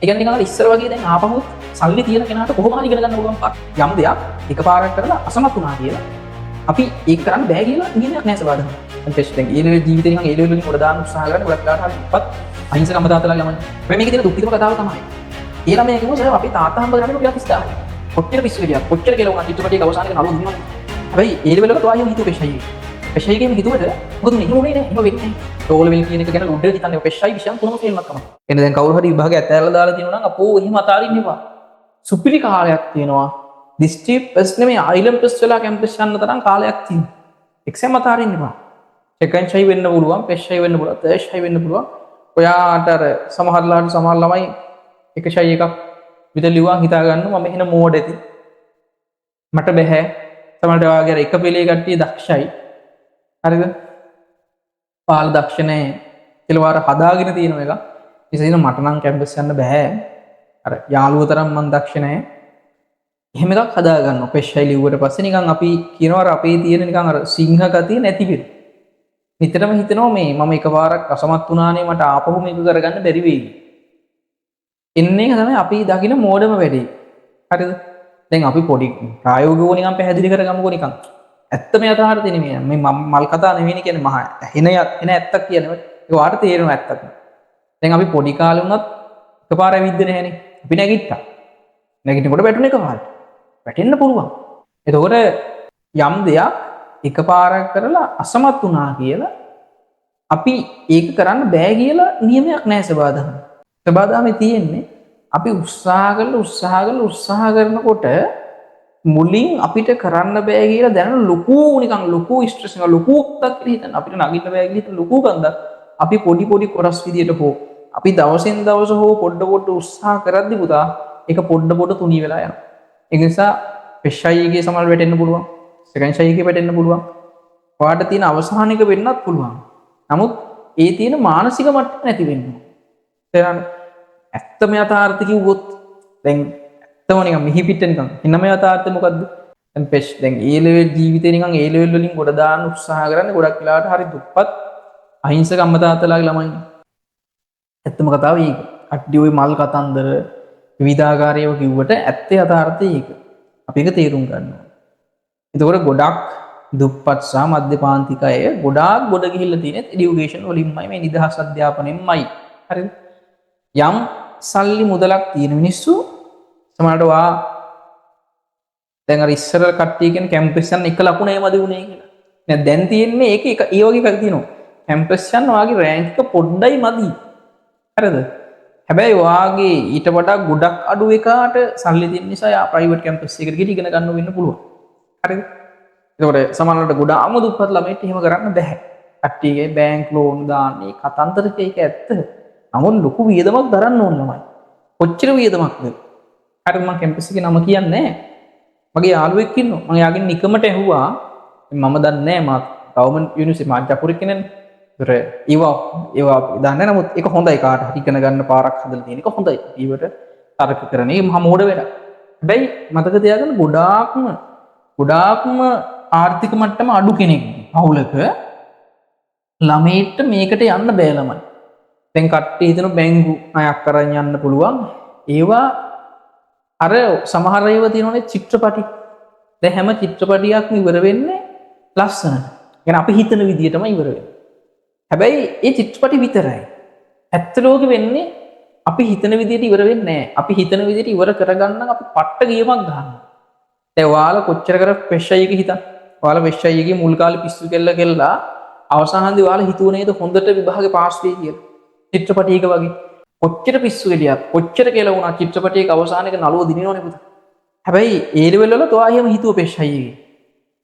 ඒ කියන්නේ නිකන් අර ඉස්සර වගේ දැන් ආපහු සල්ලි තියෙන කෙනාට කොහොම හරි ඉගෙන ගන්න පුළුවන් යම් දෙයක් එකපාරක් කරලා අසමත් වුණා කියලා අපි ඒක කරන්න බෑ කියලා නියමයක් නැහැ සබාදම. ටෙස්ට් දැන් ඒ ලෙවල් ජීවිතේ නිකන් ඒ ලෙවල් වලින් උඩ දාන්න උත්සාහ කරන ගොඩක් වෙලාවට හරි ඉපත් අහිංසක අම්මා තාත්තලා ළමයි. මේකේ තියෙන දුක්ඛිතම කතාව තමයි. ඒ ළමයා කිව්වා සර් අපි තාත්තා හම්බ කරන්නේ රුපියල් 30000යි. කොච්චර පිස්සු ගියා කොච්චර කියලා උනා චිත්‍රපටයේ අවසානයේ නළුව දුන්නා. හැබැයි ඒ ලෙවල් වල තෝයිම හිතුව පෙෂයි. පෙෂයිගෙම හිතුවට මොකද උනේ එහෙම උනේ නෑ. එහෙම වෙන්නේ නෑ. ඕ ලෙවල් කියන එක ගැන උඩ හිතන්නේ පෙෂයි විෂයන් තුනම ෆේල්මක් තමයි. එන්න දැන් කවුරු හරි විභාගය ඇතැල්ලා දාලා තියෙනවා නම් අපෝ එහෙම අතාරින්න එපා. සුපිරි කාලයක් තියෙනවා. දිස්ත්‍රික් ටෙස්ට් නෙමෙයි අයිලම් ටෙස්ට් වෙලා කැම්පස් යන්න තරම් කාලයක් තියෙනවා. එක්සෑම් අතාරින්න එපා. සෙකන්ඩ් ෂයි වෙන්න පුළුවන්, ෆස්ට් ෂයි වෙන්න පුළුවන්, තර්ඩ් ෂයි වෙන්න පුළුවන්. ඔයාට අර සමහර ළමයි එක ෂයි එකක් විතර ලියුවා හිතා ගන්නවා මම එහෙන මෝඩ ඇති. මට බෑ. සමහරට ඔයාගේ අර එක පෙළේ කට්ටිය දක්ෂයි. හරිද? පාල දක්ෂ නැහැ. කියලා වාර හදාගෙන තියෙන එක. ඉතින් මට නම් කැම්පස් යන්න බෑ. අර යාළුව තරම් මම දක්ෂ නැහැ. එහෙම එකක් හදා ගන්නවා. ෆස්ට් ෂයි ලිව්වට පස්සේ නිකන් අපි කියනවා අර අපේ තියෙන නිකන් අර සිංහ ගතිය නැති වෙන. නිතරම හිතනවා මේ මම එකපාරක් අසමත් වුණානේ මට ආපහු මේක කරගන්න බැරි වෙයි. එන්නේ තමයි අපි දකින මෝඩම වැඩේ. හරිද? දැන් අපි පොඩි ප්‍රායෝගිකව නිකන් පැහැදිලි කරගමුකෝ නිකන්. ඇත්තම යථාර්ථය නෙමෙයි. මේ මල් කතා නෙවෙයි කියන්නේ මහා එන ඇත්තක් කියන්නේ. ඒක වාට තේරෙනවා ඇත්තක්. දැන් අපි පොඩි කාලේ වුණත් එකපාර ඇවිද්ද නැහැනේ. අපි නැගිට්ටා. නැගිටිනකොට වැටුනේ එකපාරට. වැටෙන්න පුළුවන්. එතකොට යම් දෙයක් එකපාරක් කරලා අසමත් වුණා කියලා අපි ඒක කරන්න බෑ කියලා නියමයක් නැහැ සබාදහම. සබාදහමේ තියෙන්නේ අපි උත්සාහ කරනකොට මුලින් අපිට කරන්න බෑ කියලා දැනෙන ලොකු ස්ට්‍රෙස් එක ලොකු උත්තක් හිතන අපිට නගින්න බෑ කියලා හිතන ලොකු කන්දක් අපි පොඩි කොරස් විදියට හෝ අපි දවසෙන් දවස හෝ පොඩ උත්සාහ කරද්දි පුතා ඒක පොඩ තුනී වෙලා යනවා. ඒ නිසා ෆස්ට් ෂයි එකේ සමහර වැටෙන්න පුළුවන්. සෙකන්ඩ් ෂයි එකේ වැටෙන්න පුළුවන්. ඔයාට තියෙන අවසානික වෙන්නත් පුළුවන්. නමුත් ඒ තියෙන මානසික මට්ටම නැති වෙන්න ඕන. තේරෙනවද? ඇත්තම යථාර්ථය කිව්වොත් දැන් ඇත්තම නිකන් මිහි පිට නිකන් එනම යථාර්ථය මොකද්ද? දැන් දැන් ඒ ලෙවල් ජීවිතේ නිකන් ඒ ලෙවල් වලින් ගොඩ දාන්න උත්සාහ කරන්නේ ගොඩක් වෙලාවට හරි දුප්පත් අහිංසක අම්මා තාත්තලාගේ ළමයි. ඇත්තම කතාව ඒක. අඩි ওই මල් කතන්දර විවිධාකාරයව කිව්වට ඇත්ත යථාර්ථය ඒක. අපි ඒක තේරුම් ගන්න ඕනේ. එතකොට ගොඩක් දුප්පත් සහ මධ්‍යපාන්තික අය ගොඩාක් ගොඩ ගිහිල්ලා තියෙන්නේ এডুকেෂන් වලින්මයි මේ නිදහස් අධ්‍යාපනයෙන්මයි. හරිද? යම් සල්ලි මුදලක් තියෙන මිනිස්සු සමහරට දැන් අර ඉස්සර කට්ටිය කියන කැම්පස් යන එක ලකුණේමද උනේ කියලා. නෑ දැන් තියෙන්නේ ඒක ඒ වගේ එකක් තියෙනවා. කැම්පස් යන වාගේ රෑන්ක් එක පොඩ්ඩයි මදි. හරිද? හැබැයි වාගේ ඊට වඩා ගොඩක් අඩු එකාට සල්ලි තියෙන නිසා යා ප්‍රයිවට් කැම්පස් එකකට ගිහින් ඉගෙන ගන්න වෙන්න පුළුවන්. හරිද? ඒකට සමහරවිට ගොඩාම දුප්පත් ළමයිට එහෙම කරන්න බෑ. කට්ටියගේ බැංක් ලෝන් දාන්නේ කතන්දරක ඒක ඇත්ත. නමුත් ලොකු වියදමක් දරන්න ඕන ළමයි. කොච්චර වියදමක්ද? හරිද මම කැම්පස් එකේ නම කියන්නේ නැහැ. මගේ යාළුවෙක් ඉන්නවා. මම යාගෙන් නිකමට ඇහුවා මම දන්නේ නැහැ ගවර්න්මන්ට් යුනිවර්සිටි මාජ්ජපුරේ කෙනෙක්. ඒවා දන්නේ නමුත් ඒක හොඳයි කාට හරි ඉගෙන ගන්න පාරක් හදලා තියෙන එක හොඳයි. ඊවට තරක කරන එක මහා මෝඩ වැඩක්. හැබැයි මතක තියාගන්න ගොඩාක්ම ආර්ථික මට්ටම අඩු කෙනෙක් පවුලක ළමයිට මේකට යන්න බෑ ළමයි. දැන් කට්ටිය හිතන බැංකු අයක් කරන් යන්න පුළුවන්. ඒවා අර සමහර ඒවා තියෙනවනේ චිත්‍රපටි. දැන් හැම චිත්‍රපටියක්ම ඉවර වෙන්නේ ලස්සනට. يعني අපි හිතන විදිහටම ඉවර වෙන්නේ. හැබැයි ඒ චිත්‍රපටි විතරයි. ඇත්ත ලෝකෙ වෙන්නේ අපි හිතන විදිහට ඉවර වෙන්නේ නැහැ. අපි හිතන විදිහට ඉවර කරගන්න අපි පට්ට ගියමක් ගන්නවා. දැන් ඔයාලා කොච්චර කර ෆෙෂයි එක හිතන්න. ඔයාලා ෆෙෂයි එකේ මුල් කාලේ පිස්සු කෙල්ලලා අවසානයේදී ඔයාලා හිතුව නේද හොඳට විභාගේ පාස් වෙයි කියලා. චිත්‍රපටියක වගේ. කොච්චර පිස්සු එළියක් කොච්චර කියලා වුණා චිත්‍රපටියක අවසානයේක නළුව දිනනවනේ පුතා. හැබැයි ඒ ලෙවල් වල තෝ ආයෙම හිතුව ෆෙෂයි එකේ.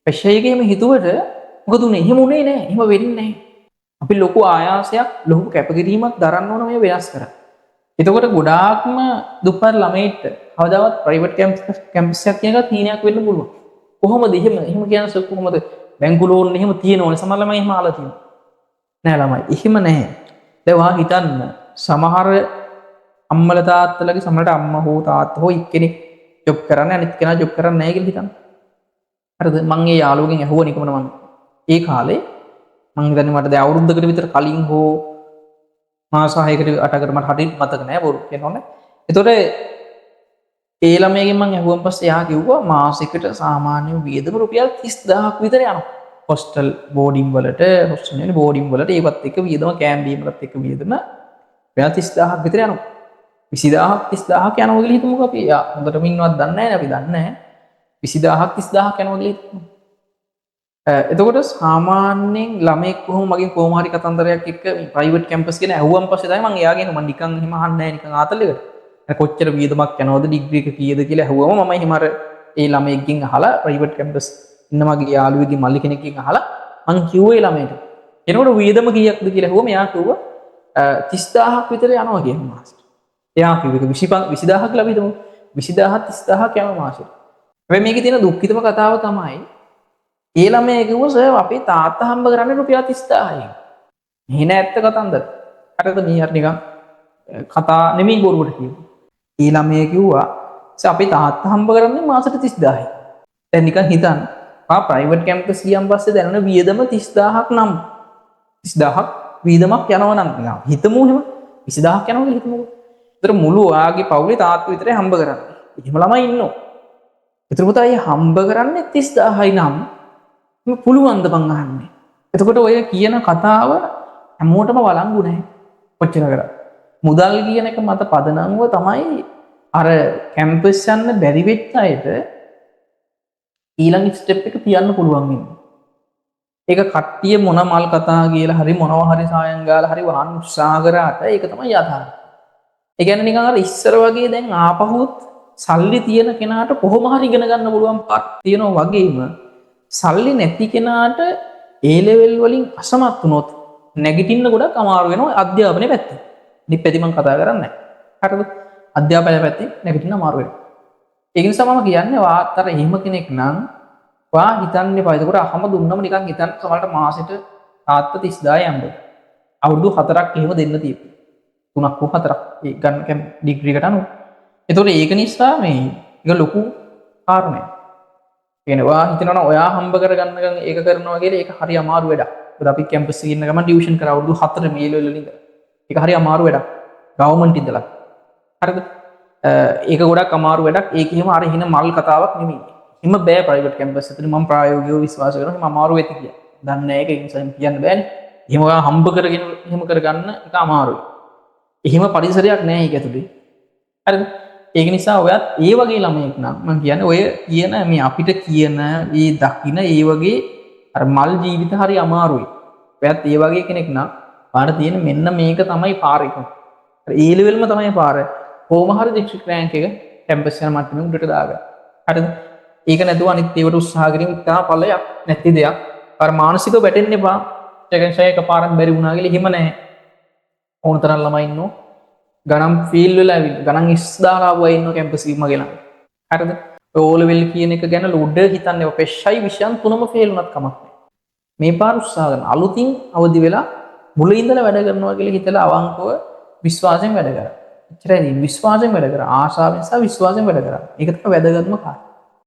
ෆෙෂයි එකේ එහෙම හිතුවට මොකද උනේ? එහෙම උනේ නැහැ. එහෙම වෙන්නේ නැහැ. අපි ලොකු ආයාසයක් ලොකු කැපකිරීමක් දරන්න ඕන මේ වෙනස් කරා. එතකොට ගොඩාක්ම දුප්පත් ළමයිට කවදාවත් ප්‍රයිවට් කැම්පස් එකක් කියන එක තීනයක් වෙන්න පුළුවන්. කොහොමද එහෙම කියන්නේ කොහොමද බැංකු ලෝන් එහෙම තියෙනවනේ සමහර ළමයි එහෙම ආලා තියෙනවා. නෑ ළමයි එහෙම නැහැ. දැන් වා හිතන්න සමහර අම්මලා තාත්තලාගේ සමහරට අම්මා හෝ තාත්තා හෝ එක්කෙනෙක් ජොබ් කරන්නේ අනිත් කෙනා ජොබ් කරන්නේ නැහැ කියලා හිතන්න. හරිද? මම ඒ යාළුවගෙන් ඇහුවා නිකමන මම ඒ කාලේ මම හිතන්නේ මට දැන් අවුරුද්දකට විතර කලින් හෝ මාස 6කට 8කට මට හරියට මතක නෑ බොරු කියනෝනේ. එතකොට ඒ ළමයාගෙන් මම ඇහුවන් පස්සේ එයා කිව්වා මාසෙකට සාමාන්‍ය වියදම රුපියල් 30000ක් විතර යනවා. හොස්ටල් බෝඩින් වලට හොස්ටල් නේ බෝඩින් වලට ඒවත් එක්ක වියදම කෑම බීමලත් එක්ක වියදම රුපියල් 30000ක් විතර යනවා. 20000ක් 30000ක් යනවා කියලා හිතමුකෝ අපි. යා හොඳටම ඉන්නවත් දන්නේ නැහැ නේ අපි දන්නේ නැහැ. 20000ක් 30000ක් යනවා කියලා හිතමු. එතකොට සාමාන්‍යයෙන් ළමෙක් කොහොම මගෙන් කොහොම හරි කතන්දරයක් එක්ක මේ ප්‍රයිවට් කැම්පස් කියන ඇහුවන් පස්සේ තමයි මම එයාගෙන මම නිකන් එහෙම අහන්නේ නැහැ නිකන් ආතලෙකට. කොච්චර වියදමක් යනවද ඩිග්‍රී එක කීයද කියලා ඇහුවම මම එහෙම අර ඒ ළමයෙක්ගෙන් අහලා ප්‍රයිවට් කැම්පස් ඉන්න මගේ යාළුවෙක්ගේ මල්ලි කෙනෙක්ගෙන් අහලා මං කිව්වේ ළමයට. එනකොට වියදම කීයක්ද කියලා ඇහුවම එයා කිව්වා 30000ක් විතර යනවා කියන මාසෙට. එයා කිව්ව එක 20000ක් කියලා විදමු. 20000ක් 30000ක් යනවා මාසෙට. හැබැයි මේකේ තියෙන දුක්ඛිතම කතාව තමයි ඒ ළමයා කිව්වා සර් අපේ තාත්තා හම්බ කරන්නේ රුපියල් 30000යි. මෙහෙ නෑ ඇත්ත කතන්දර. හරිද මේ හරි නිකන් කතා නෙමෙයි බොරුවට කිව්වා. ඒ ළමයා කිව්වා සර් අපේ තාත්තා හම්බ කරන්නේ මාසෙට 30000යි. දැන් නිකන් හිතන්න. ප්‍රයිවට් කැම්පස් ගියන් පස්සේ දැනෙන වියදම 30000ක් නම් 30000ක් වියදමක් යනවා නම් හිතමු එහෙම 20000ක් යනවා කියලා හිතමුකෝ. ඒතර මුළු ඔයාගේ පවුලේ තාත්තා විතරයි හම්බ කරන්නේ. එහෙම ළමයි ඉන්නවා. ඒතර පුතා අය හම්බ කරන්නේ 30000යි නම් පුළුවන්ද බං අහන්නේ. එතකොට ඔය කියන කතාව හැමෝටම වළංගු නැහැ. කොච්චර කරා. මුදල් කියන එක මත පදනම්ව තමයි අර කැම්පස් යන්න බැරි වෙච්ච අයට ඊළඟ ස්ටෙප් එක තියන්න පුළුවන් වෙන්නේ. ඒක කට්ටිය මොන මල් කතා කියලා හරි මොනවා හරි සායම් ගාලා හරි වහන්න උත්සාහ කරාට ඒක තමයි යථාර්ථය. ඒ කියන්නේ නිකන් අර ඉස්සර වගේ දැන් ආපහුත් සල්ලි තියෙන කෙනාට කොහොම හරි ඉගෙන ගන්න පුළුවන් පාට තියෙනවා වගේම සල්ලි නැති කෙනාට ඒ ලෙවල් වලින් අසමත් වුණොත් නැගිටින්න ගොඩක් අමාරු වෙනවා අධ්‍යාපනයේ පැත්තේ. අනිත් පැති මම කතා කරන්නේ නැහැ. හරිද? අධ්‍යාපනයේ පැත්තේ නැගිටින්න අමාරු වෙනවා. ඒ නිසා මම කියන්නේ වාත්තර එහෙම කෙනෙක් නම් වා හිතන්න එපා. ඒකට අහම දුන්නම නිකන් හිතන්න සමහරට මාසෙට තාත්තා 30000 යම්බ. අවුරුදු 4ක් එහෙම දෙන්න තියෙනවා. 3ක් හෝ 4ක් ඒ ගන්න ඩිග්‍රී එකට අනුව. ඒතකොට ඒක නිසා මේ ඒක ලොකු කාරණයක්. කියනවා හිතනවා ඔයා හම්බ කරගන්න ගමන් ඒක කරනවා කියලා ඒක හරි අමාරු වැඩක්. මොකද අපි කැම්පස් එකේ ඉන්න ගමන් ටියුෂන් කරා අවුරුදු 4 මේ ලෙවල් වලින්. ඒක හරි අමාරු වැඩක්. ගවර්න්මන්ට් ඉඳලා. හරිද? ඒක ගොඩක් අමාරු වැඩක්. ඒක එහෙම අර හින මල් කතාවක් නෙමෙයි. හිම බෑ ප්‍රයිවට් කැම්පස් එකේ මම ප්‍රායෝගිකව විශ්වාස කරනවා හිම අමාරු වෙති කියලා. දන්නේ නැහැ ඒක ඒ නිසා කියන්න බෑනේ. එහෙම ඔයා හම්බ කරගෙන එහෙම කරගන්න එක අමාරුයි. එහෙම පරිසරයක් නැහැ ඒක ඇතුලේ. හරිද? ඒක නිසා ඔයත් ඒ වගේ ළමයෙක් නම් මම කියන්නේ ඔය කියන මේ අපිට කියන මේ දකින්න ඒ වගේ අර මල් ජීවිත හරි අමාරුයි. ඔයත් ඒ වගේ කෙනෙක් නම් පාට තියෙන මෙන්න මේක තමයි පාර එක. ඒ ලෙවල්ම තමයි පාර. කොහොම හරි දිස්ත්‍රික් රෑන්ක් එක කැම්පස් යන මට්ටමේ උඩට දාගන්න. හරිද? ඒක නැතුව අනිත් ඒවට උත්සාහ කිරීම ඉතා ඵලයක් නැති දෙයක්. අර මානසිකව වැටෙන්න එපා. සෙකන්ඩ් ෂයි එකපාරක් බැරි වුණා කියලා එහෙම නැහැ. ඕන තරම් ළමයි ඉන්නෝ. ගණන් ෆීල් වෙලා ඇවිල්ලා ගණන් ඉස් දාලා ආවයි ඉන්නෝ කැම්පස් එකේ මගේ ළඟ. හරිද? ඔය ඕ ලෙවල් කියන එක ගැන ලොඩ හිතන්නේ ඔය පෙෂ්යි විෂයන් තුනම ෆේල් වුණත් කමක් නැහැ. මේ පාර උත්සාහ කරන අලුතින් අවදි වෙලා මුලින් ඉඳලා වැඩ කරනවා කියලා හිතලා අවංකව විශ්වාසයෙන් වැඩ කරා. එච්චරයි විශ්වාසයෙන් වැඩ කරා. ආශාවෙන් සහ විශ්වාසයෙන් වැඩ කරා. ඒක තමයි වැදගත්ම කාරණා.